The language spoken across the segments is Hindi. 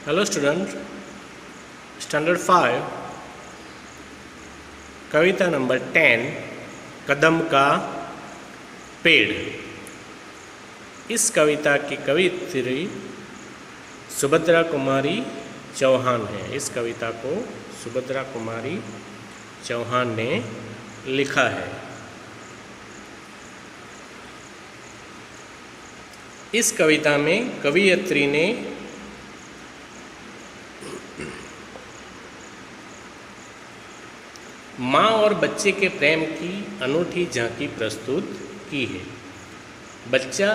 हेलो स्टूडेंट, स्टैंडर्ड 5 कविता नंबर 10 कदम का पेड़। इस कविता की कवियत्री सुभद्रा कुमारी चौहान है। इस कविता को सुभद्रा कुमारी चौहान ने लिखा है। इस कविता में कवियत्री ने माँ और बच्चे के प्रेम की अनूठी झांकी प्रस्तुत की है। बच्चा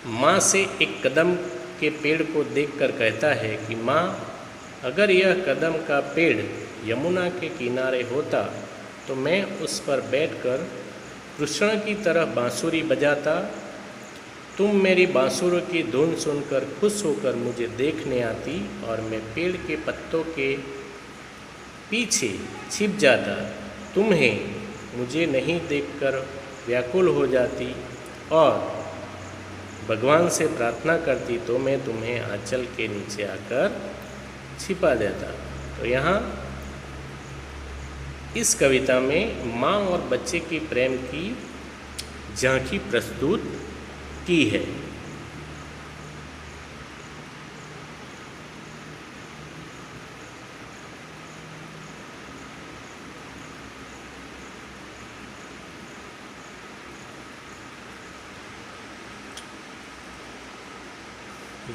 माँ से एक कदम के पेड़ को देखकर कहता है कि माँ, अगर यह कदम का पेड़ यमुना के किनारे होता तो मैं उस पर बैठकर कृष्ण की तरह बांसुरी बजाता। तुम मेरी बांसुरी की धुन सुनकर खुश होकर मुझे देखने आती और मैं पेड़ के पत्तों के पीछे छिप जाता। तुम्हें मुझे नहीं देखकर व्याकुल हो जाती और भगवान से प्रार्थना करती तो मैं तुम्हें आंचल के नीचे आकर छिपा देता। तो यहाँ इस कविता में माँ और बच्चे की प्रेम की झांकी प्रस्तुत की है।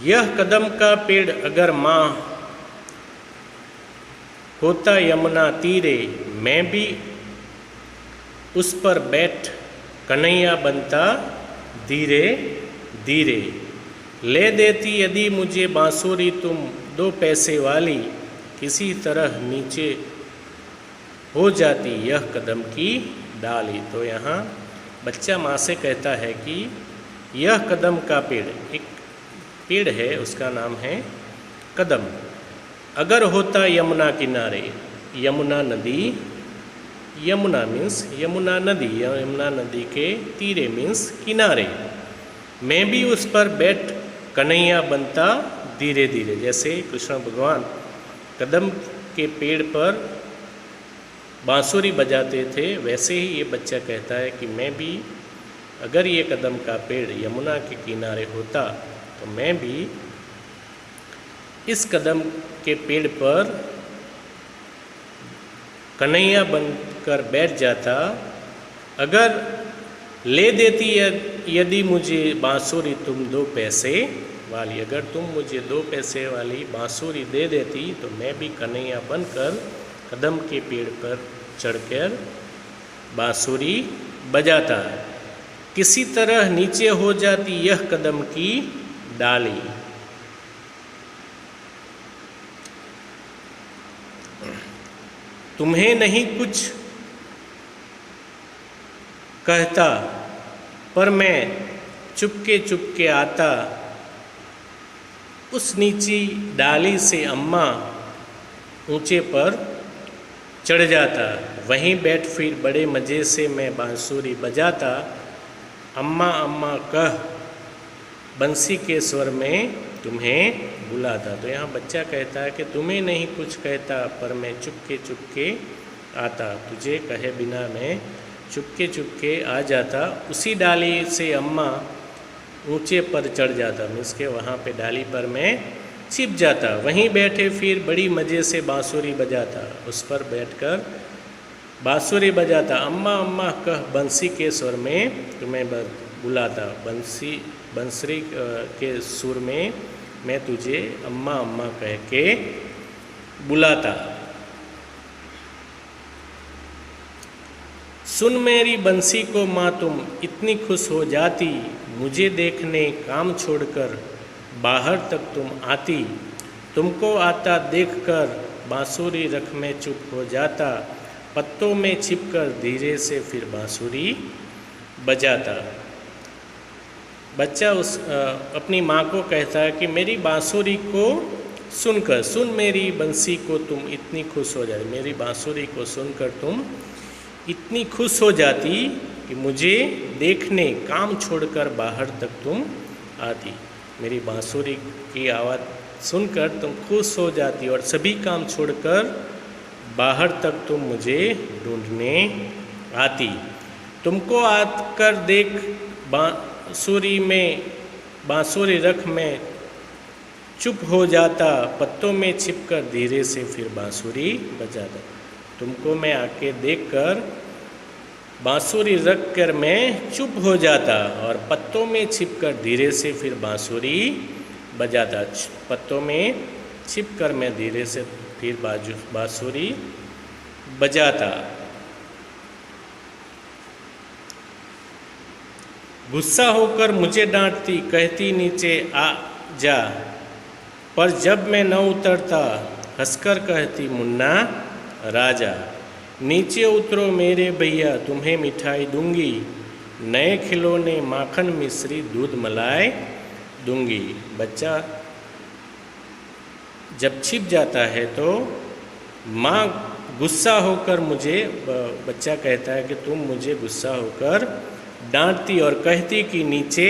यह कदम का पेड़ अगर माँ होता यमुना तीरे, मैं भी उस पर बैठ कन्हैया बनता धीरे धीरे। ले देती यदि मुझे बांसुरी तुम 2 पैसे वाली, किसी तरह नीचे हो जाती यह कदम की डाली। तो यहाँ बच्चा माँ से कहता है कि यह कदम का पेड़, एक पेड़ है, उसका नाम है कदम, अगर होता यमुना किनारे, यमुना नदी, यमुना मीन्स यमुना नदी, यमुना नदी के तीरे मीन्स किनारे, मैं भी उस पर बैठ कन्हैया बनता धीरे धीरे। जैसे कृष्ण भगवान कदम के पेड़ पर बांसुरी बजाते थे, वैसे ही ये बच्चा कहता है कि मैं भी अगर ये कदम का पेड़ यमुना के किनारे होता तो मैं भी इस कदम के पेड़ पर कन्हैया बनकर बैठ जाता। अगर ले देती यदि मुझे बांसुरी तुम 2 पैसे वाली, अगर तुम मुझे 2 पैसे वाली बांसुरी दे देती तो मैं भी कन्हैया बनकर कदम के पेड़ पर चढ़कर बांसुरी बजाता। किसी तरह नीचे हो जाती यह कदम की डाली। तुम्हें नहीं कुछ कहता पर मैं चुपके चुपके आता, उस नीची डाली से अम्मा ऊंचे पर चढ़ जाता। वहीं बैठ फिर बड़े मज़े से मैं बांसुरी बजाता। अम्मा अम्मा कह बंसी के स्वर में तुम्हें बुलाता। तो यहाँ बच्चा कहता है कि तुम्हें नहीं कुछ कहता पर मैं चुपके चुपके आता, तुझे कहे बिना मैं चुपके चुपके आ जाता। उसी डाली से अम्मा ऊंचे पर चढ़ जाता, मीन्स के वहाँ पे डाली पर मैं छिप जाता। वहीं बैठे फिर बड़ी मज़े से बांसुरी बजाता, उस पर बैठकर बांसुरी बजाता। अम्मा अम्मा कह बंसी के स्वर में तुम्हें बुलाता, बंसरी के सुर में मैं तुझे अम्मा अम्मा कह के बुलाता। सुन मेरी बंसी को माँ तुम इतनी खुश हो जाती, मुझे देखने काम छोड़कर बाहर तक तुम आती। तुमको आता देखकर बांसुरी रख में चुप हो जाता, पत्तों में छिपकर धीरे से फिर बांसुरी बजाता। बच्चा अपनी माँ को कहता है कि मेरी बांसुरी को सुनकर, सुन मेरी बंसी को तुम इतनी खुश हो जाती, मेरी बांसुरी को सुनकर तुम इतनी खुश हो जाती कि मुझे देखने काम छोड़कर बाहर तक तुम आती। मेरी बांसुरी की आवाज़ सुनकर तुम खुश हो जाती और सभी काम छोड़कर बाहर तक तुम मुझे ढूंढने आती। तुमको आकर देख बांसुरी रख में चुप हो जाता, पत्तों में छिपकर धीरे से फिर बांसुरी बजाता। तुमको मैं आके देखकर बांसुरी रख कर मैं चुप हो जाता और पत्तों में छिपकर धीरे से फिर बांसुरी बजाता। पत्तों में छिपकर मैं धीरे से फिर बांसुरी बजाता। गुस्सा होकर मुझे डांटती, कहती नीचे आ जा, पर जब मैं न उतरता हंसकर कहती मुन्ना राजा। नीचे उतरो मेरे भैया तुम्हें मिठाई दूंगी, नए खिलौने माखन मिश्री दूध मलाई दूंगी। बच्चा जब छिप जाता है तो माँ गुस्सा होकर बच्चा कहता है कि तुम मुझे गुस्सा होकर डांटती और कहती कि नीचे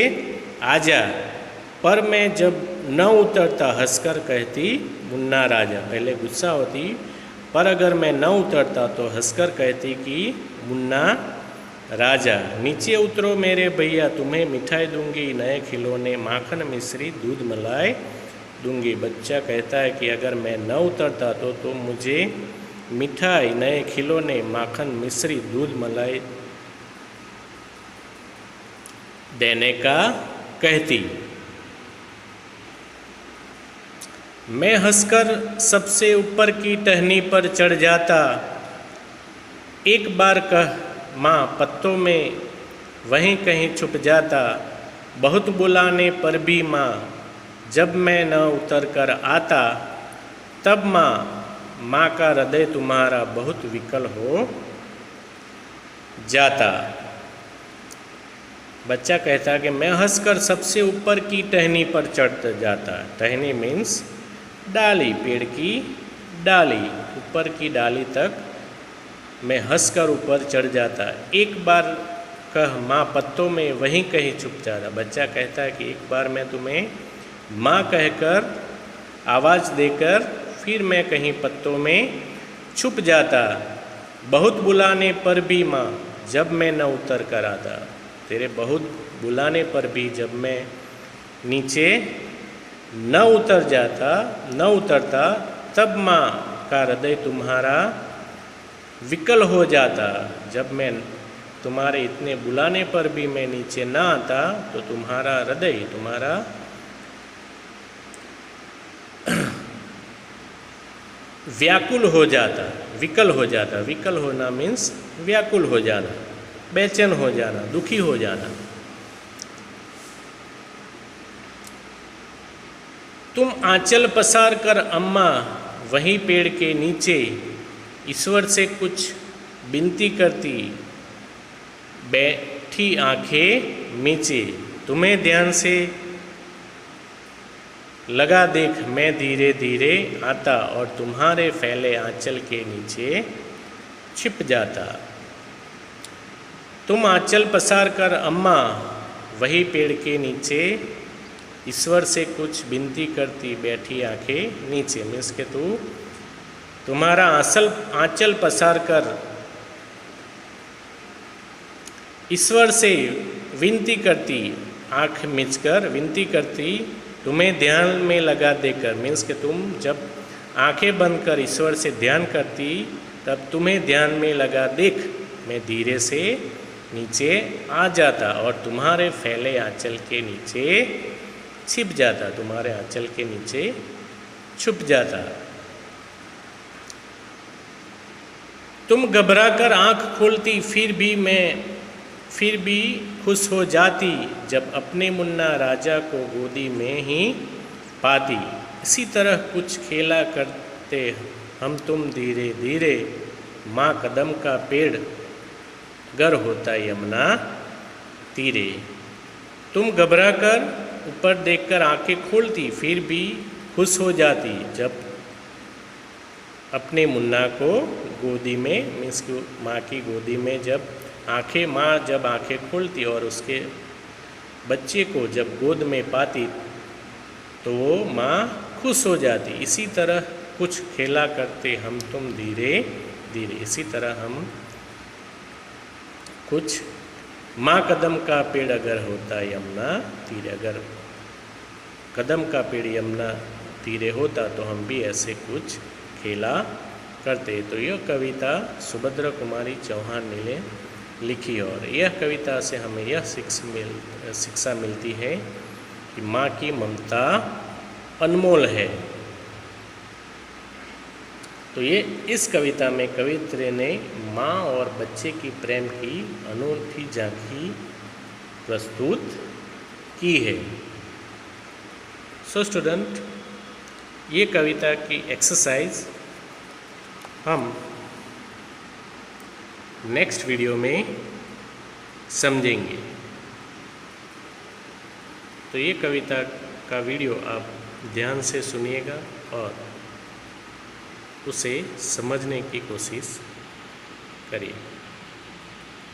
आजा, पर मैं जब न उतरता हंसकर कहती मुन्ना राजा। पहले गुस्सा होती, पर अगर मैं न उतरता तो हंसकर कहती कि मुन्ना राजा। नीचे उतरो मेरे भैया तुम्हें मिठाई दूंगी, नए खिलौने माखन मिश्री दूध मलाई दूंगी। बच्चा कहता है कि अगर मैं न उतरता तो तुम मुझे मिठाई, नए खिलौने माखन मिश्री दूध मलाई देने का कहती। मैं हंसकर सबसे ऊपर की टहनी पर चढ़ जाता, एक बार कह माँ पत्तों में वहीं कहीं छुप जाता। बहुत बुलाने पर भी माँ जब मैं न उतर कर आता, तब माँ का हृदय तुम्हारा बहुत विकल हो जाता। बच्चा कहता कि मैं हंसकर सबसे ऊपर की टहनी पर चढ़ जाता। टहनी मीन्स डाली, पेड़ की डाली, ऊपर की डाली तक मैं हंसकर ऊपर चढ़ जाता। एक बार कह माँ पत्तों में वहीं कहीं छुप जाता। बच्चा कहता है कि एक बार मैं तुम्हें माँ कहकर आवाज़ देकर फिर मैं कहीं पत्तों में छुप जाता। बहुत बुलाने पर भी माँ जब मैं न उतर कर आता। तेरे बहुत बुलाने पर भी जब मैं नीचे न उतरता तब माँ का हृदय तुम्हारा विकल हो जाता। जब मैं तुम्हारे इतने बुलाने पर भी मैं नीचे ना आता तो तुम्हारा हृदय तुम्हारा व्याकुल हो जाता, विकल हो जाता। विकल होना मीन्स व्याकुल हो जाना, बेचैन हो जाना, दुखी हो जाना। तुम आंचल पसार कर अम्मा वहीं पेड़ के नीचे ईश्वर से कुछ विनती करती, बैठी आंखें मीचे। तुम्हें ध्यान से लगा देख मैं धीरे धीरे आता और तुम्हारे फैले आंचल के नीचे छिप जाता। तुम आंचल पसार कर अम्मा वही पेड़ के नीचे ईश्वर से कुछ विनती करती, बैठी आंखें नीचे। मीन्स के तुम्हारा आंचल पसार कर ईश्वर से विनती करती, आँख मीचकर विनती करती, तुम्हें ध्यान में लगा देकर। मीन्स कि तुम जब आंखें बंद कर ईश्वर से ध्यान करती तब तुम्हें ध्यान में लगा देख मैं धीरे से नीचे आ जाता और तुम्हारे फैले आंचल के नीचे छिप जाता, तुम्हारे आंचल के नीचे छुप जाता। तुम घबराकर आँख खोलती, फिर भी खुश हो जाती जब अपने मुन्ना राजा को गोदी में ही पाती। इसी तरह कुछ खेला करते हम तुम धीरे धीरे, माँ कदम का पेड़ गर होता यमुना तीरे। तुम घबराकर ऊपर देखकर आंखें खोलती, फिर भी खुश हो जाती जब अपने मुन्ना को गोदी में, मीन्स माँ की गोदी में जब आंखें खोलती और उसके बच्चे को जब गोद में पाती तो वो माँ खुश हो जाती। इसी तरह कुछ खेला करते हम तुम धीरे धीरे, इसी तरह हम कुछ, माँ कदम का पेड़ अगर होता यमुना तीरे, अगर कदम का पेड़ यमुना तीरे होता तो हम भी ऐसे कुछ खेला करते। तो यह कविता सुभद्रा कुमारी चौहान ने लिखी और यह कविता से हमें यह शिक्षा मिलती है कि माँ की ममता अनमोल है। तो ये इस कविता में कवियत्री ने माँ और बच्चे की प्रेम की अनूठी झांकी प्रस्तुत की है। सो स्टूडेंट, ये कविता की एक्सरसाइज हम नेक्स्ट वीडियो में समझेंगे। तो ये कविता का वीडियो आप ध्यान से सुनिएगा और उसे समझने की कोशिश करिए।